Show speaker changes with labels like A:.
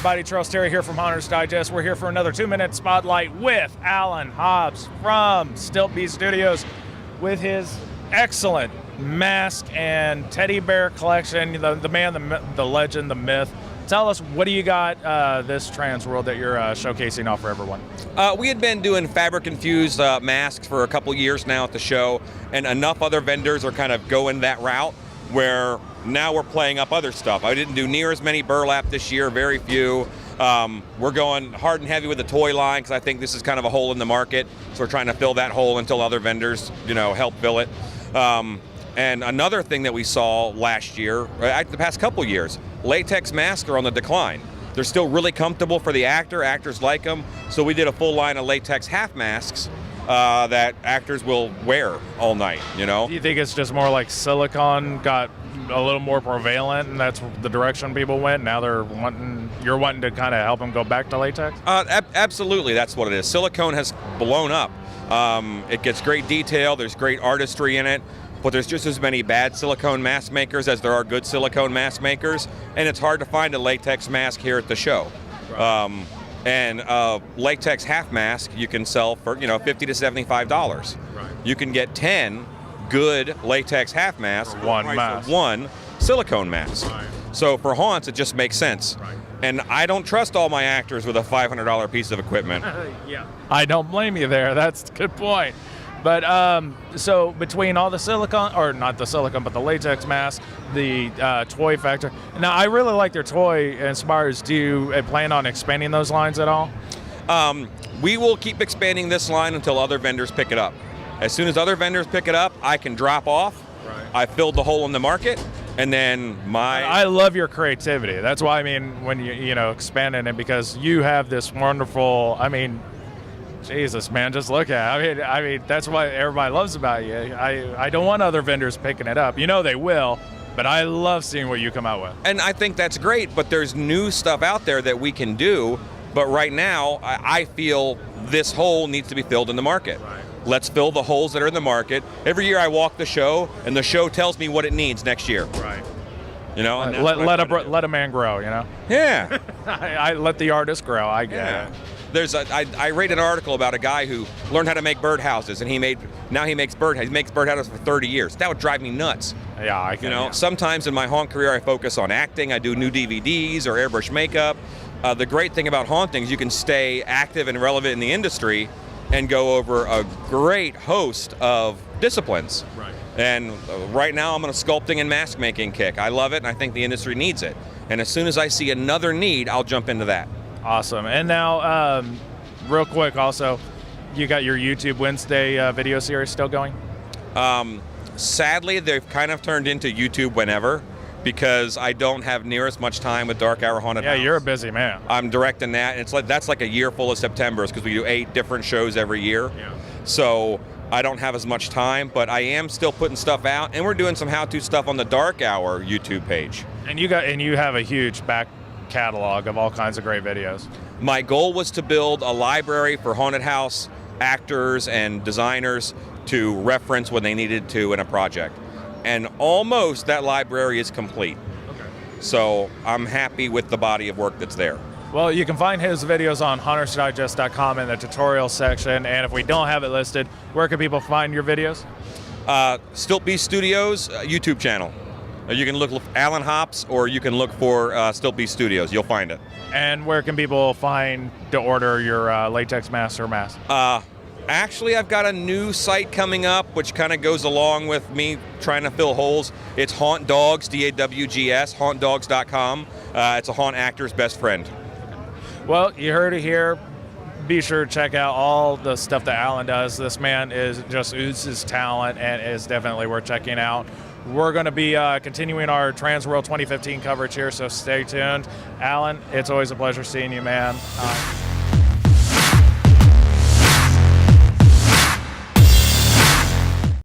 A: everybody? Charles Terry here from Hunter's Digest. We're here for another 2-minute spotlight with Alan Hobbs from Stilt Bee Studios with his excellent mask and teddy bear collection. The man, the legend, the myth. Tell us, what do you got this Transworld that you're showcasing off for everyone?
B: We had been doing fabric-infused masks for a couple years now at the show, and enough other vendors are kind of going that route where now we're playing up other stuff. I didn't do near as many burlap this year, very few. We're going hard and heavy with the toy line because I think this is kind of a hole in the market, so we're trying to fill that hole until other vendors, help fill it. And another thing that we saw last year, the past couple years, latex masks are on the decline. They're still really comfortable for the actor. Actors like them. So we did a full line of latex half masks that actors will wear all night,
A: Do you think it's just more like silicone got a little more prevalent and that's the direction people went? Now you're wanting to kind of help them go back to latex?
B: Absolutely, that's what it is. Silicone has blown up. It gets great detail. There's great artistry in it. But there's just as many bad silicone mask makers as there are good silicone mask makers, and it's hard to find a latex mask here at the show. Right. And a latex half mask you can sell for $50 to $75. Right. You can get 10 good latex half masks
A: for one
B: silicone mask.
A: Right.
B: So for haunts, it just makes sense.
A: Right.
B: And I don't trust all my actors with a $500 piece of equipment.
A: Yeah, I don't blame you there. That's a good point. But so between all the silicone, or not the silicone, but the latex mask, the toy factor. Now, I really like their toy inspires. Do you plan on expanding those lines at all?
B: We will keep expanding this line until other vendors pick it up. As soon as other vendors pick it up, I can drop off.
A: Right. I
B: filled the hole in the market, and then
A: I love your creativity. That's why when you expanding it, because you have this wonderful. Jesus, man, just look at it. I mean, that's what everybody loves about you. I don't want other vendors picking it up. They will, but I love seeing what you come out with.
B: And I think that's great, but there's new stuff out there that we can do. But right now, I feel this hole needs to be filled in the market.
A: Right.
B: Let's fill the holes that are in the market. Every year I walk the show, and the show tells me what it needs next year.
A: Right.
B: Let
A: a man grow,
B: Yeah.
A: I let the artist grow, I get it.
B: I read an article about a guy who learned how to make birdhouses, and he makes birdhouses for 30 years. That would drive me nuts.
A: Yeah, I can.
B: Sometimes in my haunt career, I focus on acting. I do new DVDs or airbrush makeup. The great thing about haunting is you can stay active and relevant in the industry and go over a great host of disciplines.
A: Right.
B: And right now, I'm on a sculpting and mask making kick. I love it, and I think the industry needs it. And as soon as I see another need, I'll jump into that.
A: Awesome. And now, real quick, also, you got your YouTube Wednesday video series still going?
B: Sadly, they've kind of turned into YouTube whenever, because I don't have near as much time with Dark Hour Haunted House.
A: Yeah, you're a busy man.
B: I'm directing that. And that's like a year full of Septembers because we do 8 different shows every year.
A: Yeah.
B: So I don't have as much time, but I am still putting stuff out, and we're doing some how-to stuff on the Dark Hour YouTube page.
A: And you have a huge back catalog of all kinds of great videos.
B: My goal was to build a library for haunted house actors and designers to reference when they needed to in a project. And almost that library is complete.
A: Okay.
B: So I'm happy with the body of work that's there.
A: Well, you can find his videos on huntersdigest.com in the tutorial section. And if we don't have it listed, where can people find your videos?
B: Stilt Bee Studios YouTube channel. You can look for Alan Hobbs, or you can look for Stilt Bee Studios. You'll find it.
A: And where can people find to order your latex mask or mask?
B: Actually, I've got a new site coming up, which kind of goes along with me trying to fill holes. It's Haunt Dogs, DAWGS, hauntdogs.com. It's a haunt actor's best friend.
A: Well, you heard it here. Be sure to check out all the stuff that Alan does. This man just oozes talent and is definitely worth checking out. We're going to be continuing our Transworld 2015 coverage here, so stay tuned. Alan, it's always a pleasure seeing you, man.